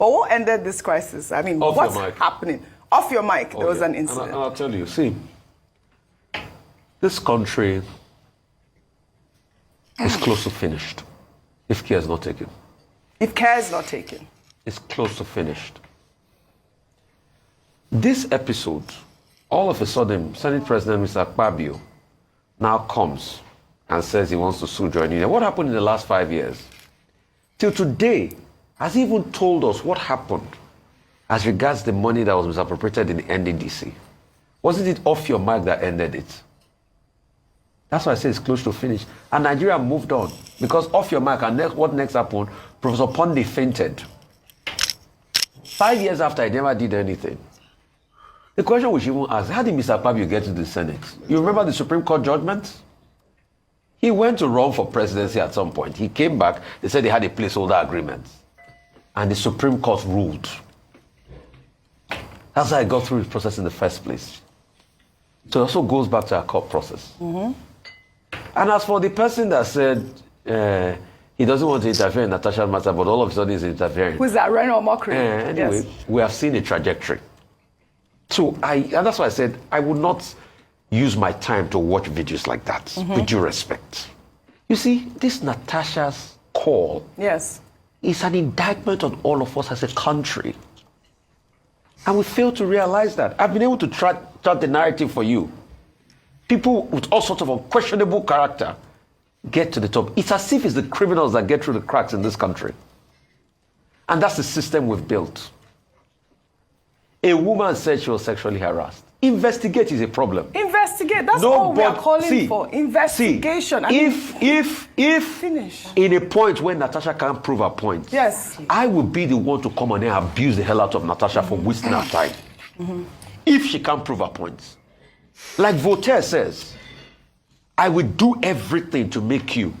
But what ended this crisis? I mean, what's happening? Off your mic, there was an incident. And I'll tell you, see, this country is close to finished if care is not taken. If care is not taken. It's close to finished. This episode, all of a sudden, Senate President Mr. Akpabio now comes and says he wants to sue Joint Union. What happened in the last 5 years? Till today, has he even told us what happened as regards the money that was misappropriated in the NDDC? Wasn't it off your mic that ended it? That's why I say it's close to finish. And Nigeria moved on. Because off your mic, and what next happened, Professor Pondy fainted. 5 years after, he never did anything. The question we should even ask, how did Mr. Akpabio get to the Senate? You remember the Supreme Court judgment? He went to run for presidency at some point. He came back, they said they had a placeholder agreement. And the Supreme Court ruled. That's how I got through his process in the first place. So it also goes back to our court process. Mm-hmm. And as for the person that said he doesn't want to interfere in Natasha's matter, but all of a sudden he's interfering. Who's that, Reno Mockery? Anyway, yes. We have seen a trajectory. So and that's why I said I would not use my time to watch videos like that, with due respect. You see, this Natasha's call is an indictment on all of us as a country. And we fail to realize that. I've been able to chart the narrative for you. People with all sorts of unquestionable character get to the top. It's as if it's the criminals that get through the cracks in this country. And that's the system we've built. A woman said she was sexually harassed. Investigate is a problem. Investigate. That's all we are calling for. Investigation. If finish. In a point where Natasha can't prove her point, I would be the one to come on and abuse the hell out of Natasha for wasting her time. If she can't prove her points. Like Voltaire says, I will do everything to make you.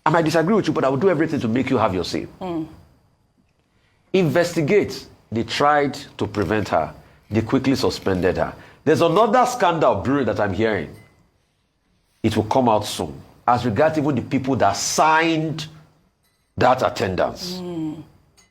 I might disagree with you, but I will do everything to make you have your say. Investigate. They tried to prevent her. They quickly suspended her. There's another scandal brewing that I'm hearing. It will come out soon. As regards even the people that signed that attendance.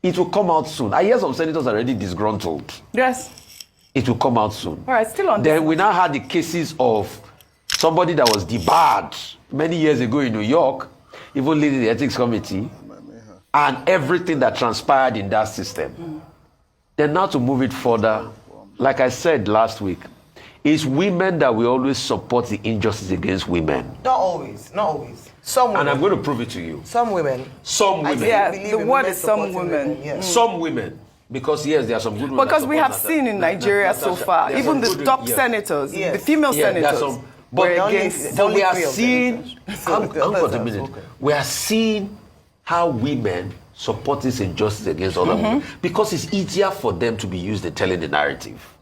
It will come out soon. I hear some senators are already disgruntled. Yes. It will come out soon. All right, still on Then we now had the cases of somebody that was debarred many years ago in New York, even leading the ethics committee, and everything that transpired in that system. Then now to move it further, like I said last week, it's women that will always support the injustice against women. Not always, not always. Some women. And I'm going to prove it to you. Some women. Some women. Yeah, the word is some women. Yes. Some women. Because yes, there are some good women. Because we have seen in Nigeria so far, even the top senators, the female senators, but against. we are seeing, we are seeing how women support this injustice against other women because it's easier for them to be used in telling the narrative.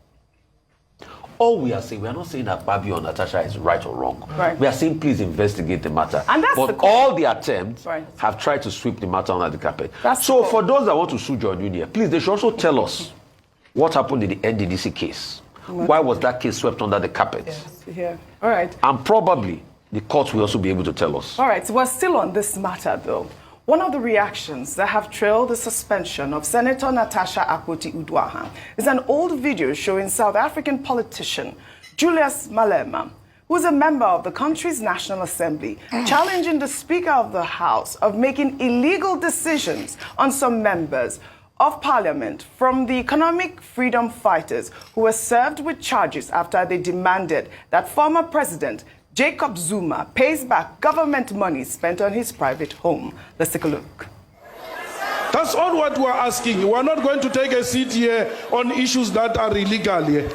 All we are saying, we are not saying that Akpabio or Natasha is right or wrong. Right. We are saying please investigate the matter. And that's but all the attempts have tried to sweep the matter under the carpet. So for those that want to sue Joint Union, please, they should also tell us what happened in the NDDC case. Why was that case swept under the carpet? Yes. All right. And probably the courts will also be able to tell us. All right. So we're still on this matter, though. One of the reactions that have trailed the suspension of Senator Natasha Akpoti-Uduaghan is an old video showing South African politician Julius Malema, who is a member of the country's National Assembly, challenging the Speaker of the House of making illegal decisions on some members of Parliament from the economic freedom fighters who were served with charges after they demanded that former President Jacob Zuma pays back government money spent on his private home. Let's take a look. That's all what we're asking. We're not going to take a seat here on issues that are illegal here.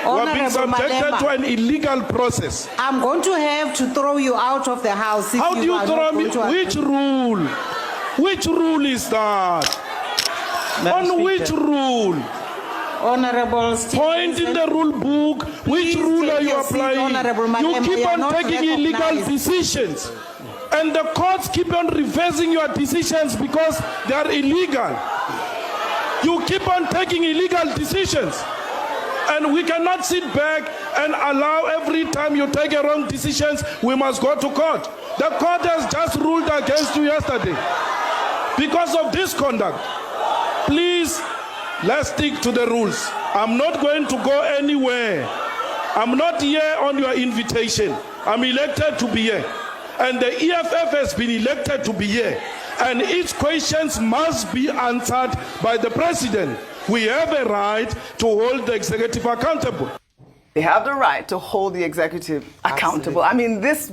We're being subjected to an illegal process. I'm going to have to throw you out of the house. How do you throw me? Which rule? Which rule is that? On which rule? Honorable Point in the rule book. Which rule are you applying? You keep on taking illegal decisions. And the courts keep on reversing your decisions because they are illegal. You keep on taking illegal decisions. And we cannot sit back and allow every time you take a wrong decisions, we must go to court. The court has just ruled against you yesterday. Because of this conduct, please Let's stick to the rules. I'm not going to go anywhere. I'm not here on your invitation. I'm elected to be here. And the EFF has been elected to be here. And its questions must be answered by the president. We have a right to hold the executive accountable. They have the right to hold the executive accountable. Absolutely.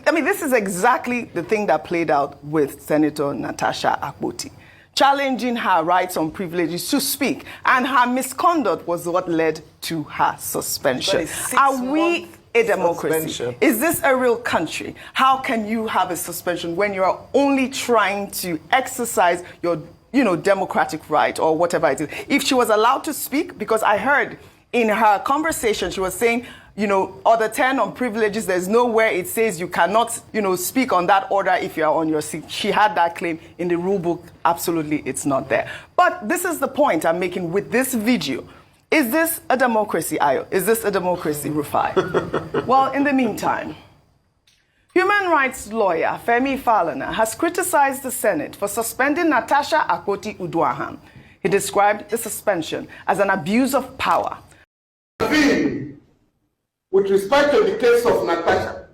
I mean, this is exactly the thing that played out with Senator Natasha Akpoti, challenging her rights and privileges to speak, and her misconduct was what led to her suspension. Are we a democracy? Suspension. Is this a real country? How can you have a suspension when you are only trying to exercise your, democratic right or whatever it is? If she was allowed to speak, because I heard in her conversation, she was saying, Order 10 on privileges, there's nowhere it says you cannot, speak on that order if you're on your seat. She had that claim in the rule book. Absolutely, it's not there. But this is the point I'm making with this video. Is this a democracy, Ayo? Is this a democracy, Rufai? Well, in the meantime, human rights lawyer Femi Falana has criticized the Senate for suspending Natasha Akpoti-Uduaghan. He described the suspension as an abuse of power. With respect to the case of Natasha,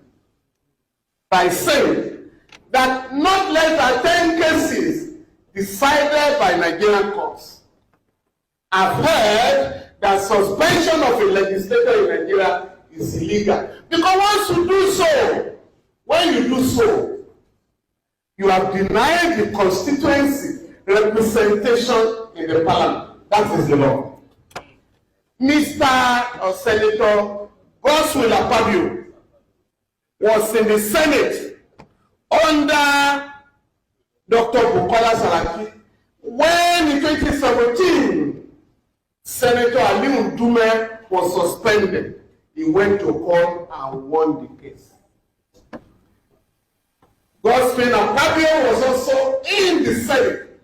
by saying that not less than 10 cases decided by Nigerian courts have heard that suspension of a legislator in Nigeria is illegal. Because once you do so, when you do so, you have denied the constituency representation in the parliament. That is the law. Mr. or Senator Godswill Akpabio was in the Senate under Dr. Bukola Saraki when in 2017 Senator Aliu Ndume was suspended. He went to court and won the case. Godswill Akpabio was also in the Senate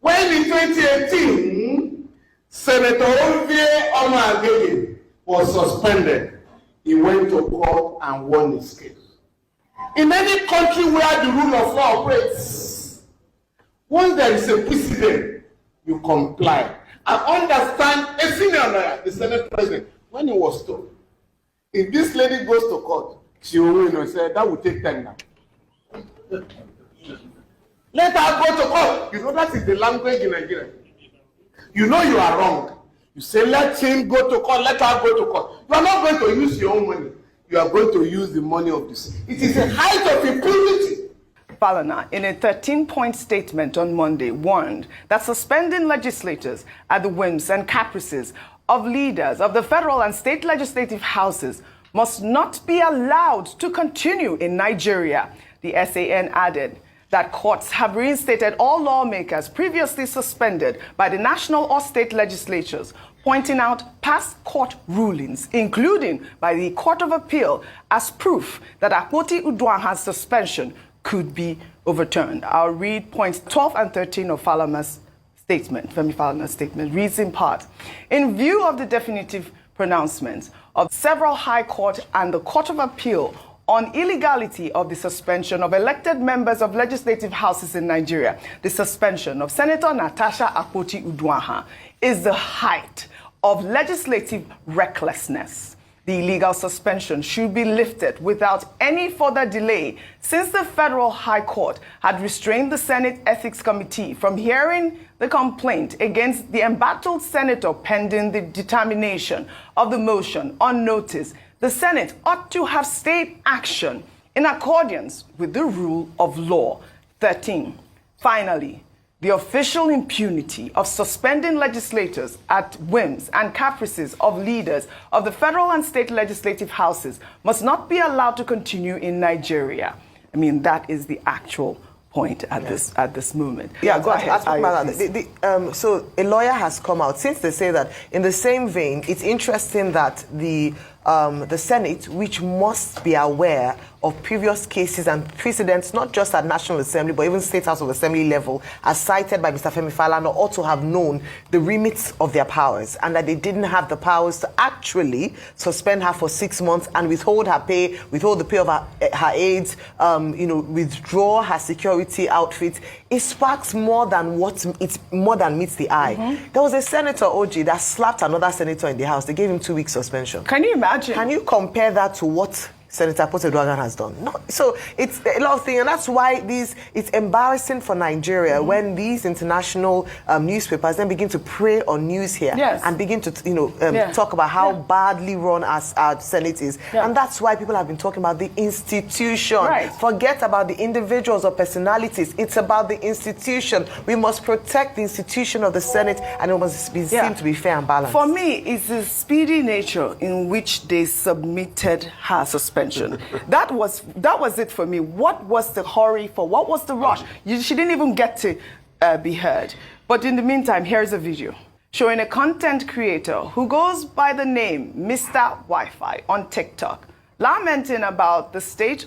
when in 2018 Senator Olivier Omo-Agege was suspended. He went to court and won his case. In any country where the rule of law operates, once there is a precedent, you comply. I understand a senior lawyer, the Senate president, when he was told, if this lady goes to court, she will say that will take time now. Let her go to court. That is the language in Nigeria. You are wrong. You say, let him go to court, let her go to court. You are not going to use your own money. You are going to use the money of this. It is a height of impunity. Falana, in a 13-point statement on Monday, warned that suspending legislators at the whims and caprices of leaders of the federal and state legislative houses must not be allowed to continue in Nigeria. The SAN added that courts have reinstated all lawmakers previously suspended by the national or state legislatures, pointing out past court rulings, including by the Court of Appeal, as proof that Akpoti-Uduaghan's suspension could be overturned. I'll read points 12 and 13 of Falana's statement. Femi Falana's statement reads in part, in view of the definitive pronouncements of several high court and the Court of Appeal on illegality of the suspension of elected members of legislative houses in Nigeria, the suspension of Senator Natasha Akpoti-Uduaghan is the height of legislative recklessness. The illegal suspension should be lifted without any further delay, since the Federal High Court had restrained the Senate Ethics Committee from hearing the complaint against the embattled senator pending the determination of the motion on notice. The Senate ought to have stayed action in accordance with the rule of law. 13. Finally, the official impunity of suspending legislators at whims and caprices of leaders of the federal and state legislative houses must not be allowed to continue in Nigeria. I mean, that is the actual point at this moment. Yeah, go ahead. So a lawyer has come out, since they say that in the same vein, it's interesting that the the Senate, which must be aware of previous cases and precedents, not just at National Assembly, but even State House of Assembly level, as cited by Mr. Femi Falana, ought to have known the remits of their powers, and that they didn't have the powers to actually suspend her for 6 months and withhold her pay, withhold the pay of her aides, withdraw her security outfit. It sparks more than meets the eye. There was a senator, OG, that slapped another senator in the House. They gave him 2 weeks suspension. Can you imagine? Can you compare that to what Senator Potedwagan has done? No. So it's a lot of things, and that's why it's embarrassing for Nigeria when these international newspapers then begin to prey on news here and begin to talk about how badly run our Senate is. And that's why people have been talking about the institution. Forget about the individuals or personalities. It's about the institution. We must protect the institution of the Senate, and it must be seen to be fair and balanced. For me, it's the speedy nature in which they submitted her suspension. That was it for me. What was the hurry for? What was the rush? She didn't even get to be heard. But in the meantime, here's a video showing a content creator who goes by the name Mr. Wi-Fi on TikTok, lamenting about the state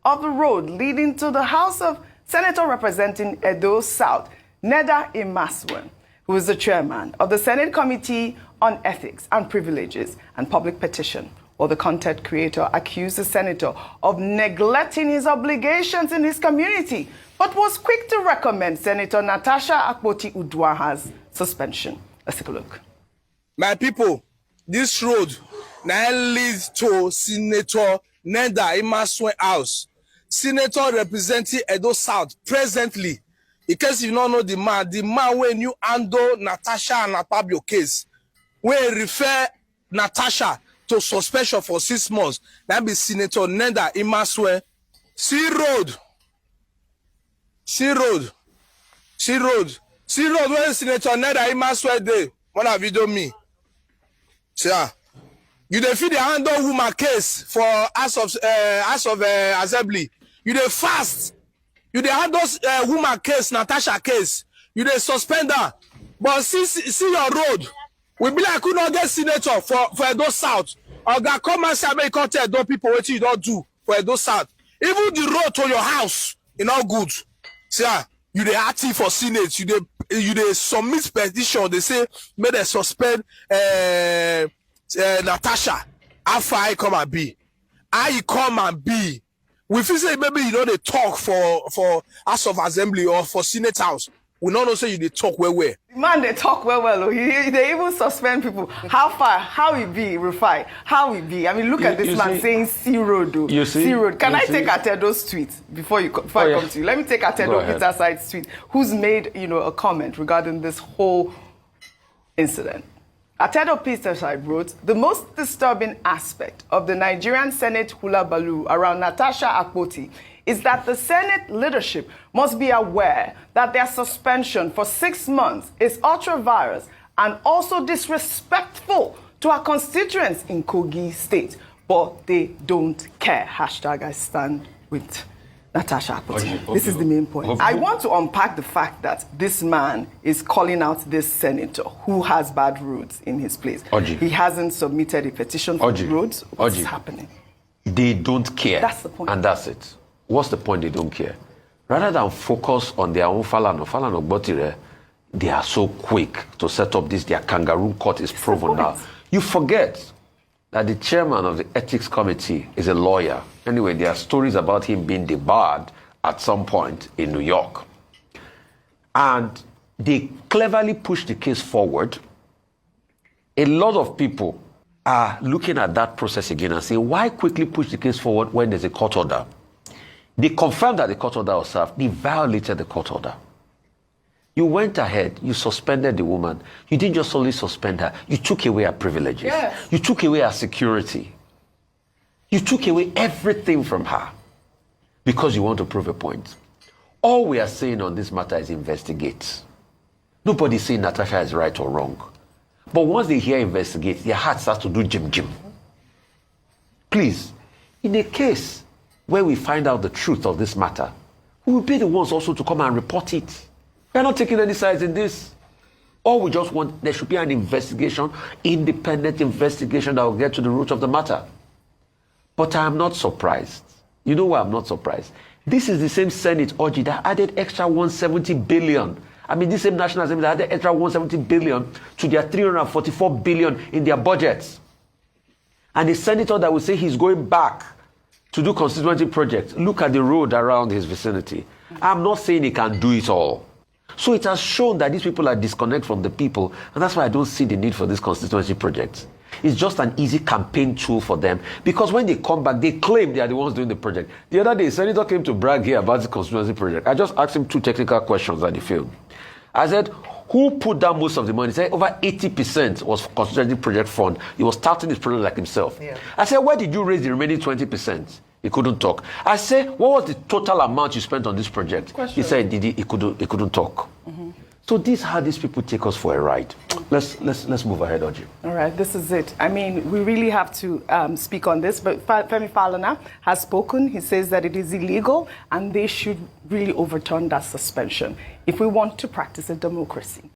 of the road leading to the House of Senator representing Edo South, Neda Imaswen, who is the chairman of the Senate Committee on Ethics and Privileges and Public Petition. Or the content creator accused the senator of neglecting his obligations in his community, but was quick to recommend Senator Natasha Akpoti-Uduaghan's suspension. Let's take a look. My people, this road now leads to Senator Neda Imaswen House. Senator representing Edo South presently. In case you don't know the man when you handle Natasha and Akpabio case, when refer Natasha to suspension for 6 months. That be Senator Neda Imaswen. See road where Senator Neda Imaswen dey. One have video me. See, you dey feel the handle woman case for House of Assembly. You dey fast. You dey handle woman case, Natasha case. You dey suspend her. But see your road. We be like we not get senator for Edo South. Oga come and say make you come tell Edo people what you don't do for Edo South. Even the road to your house is not good. See, you dey active for Senate. You dey submit petition. They say make they suspend Natasha. How far I come and be? How you come and be? We feel say maybe you know they talk for House of Assembly or for Senate House. We don't know say you they talk well. Man, they talk well. They even suspend people. How far? How it be, Rufai? How it be? I mean, look at this man saying C road. You see? C road. Can I take Atedo's tweet before I come to you? Let me take Atedo Peter Side's tweet, who's made a comment regarding this whole incident. Atedo Peter Side wrote, the most disturbing aspect of the Nigerian Senate hula baloo around Natasha Akpoti is that the Senate leadership must be aware that their suspension for 6 months is ultra-virus and also disrespectful to our constituents in Kogi State. But they don't care. Hashtag I stand with Natasha Akpoti. This is the main point. I want to unpack the fact that this man is calling out this senator who has bad roads in his place. He hasn't submitted a petition for the roads. What's happening? They don't care. That's the point. And that's it. What's the point? They don't care. Rather than focus on their own Falana Botire, they are so quick to set up this. Their kangaroo court is proven now. You forget that the chairman of the ethics committee is a lawyer. Anyway, there are stories about him being debarred at some point in New York. And they cleverly pushed the case forward. A lot of people are looking at that process again and saying, why quickly push the case forward when there's a court order? They confirmed that the court order was served. They violated the court order. You went ahead, you suspended the woman. You didn't just only suspend her, you took away her privileges. Yes. You took away her security. You took away everything from her because you want to prove a point. All we are saying on this matter is investigate. Nobody's saying Natasha is right or wrong. But once they hear investigate, their heart starts to do jim. Please, in a case where we find out the truth of this matter, we will be the ones also to come and report it. We are not taking any sides in this. Or we just want there should be an investigation, independent investigation that will get to the root of the matter. But I am not surprised. You know why I'm not surprised? This is the same Senate Oji that added extra 170 billion. I mean, this same National Assembly that added extra 170 billion to their 344 billion in their budgets. And the senator that will say he's going back to do constituency projects, look at the road around his vicinity. I'm not saying he can do it all. So it has shown that these people are disconnected from the people, and that's why I don't see the need for these constituency projects. It's just an easy campaign tool for them, because when they come back, they claim they are the ones doing the project. The other day, Senator came to brag here about the constituency project. I just asked him 2 technical questions at the field. I said, who put down most of the money? He said over 80% was for constituency project fund. He was starting his project like himself. Yeah. I said, where did you raise the remaining 20%? He couldn't talk. I said, what was the total amount you spent on this project? He said he couldn't talk. Mm-hmm. So this is how these people take us for a ride. Let's move ahead, Oji. All right, this is it. I mean, we really have to speak on this, but Femi Falana has spoken. He says that it is illegal and they should really overturn that suspension if we want to practice a democracy.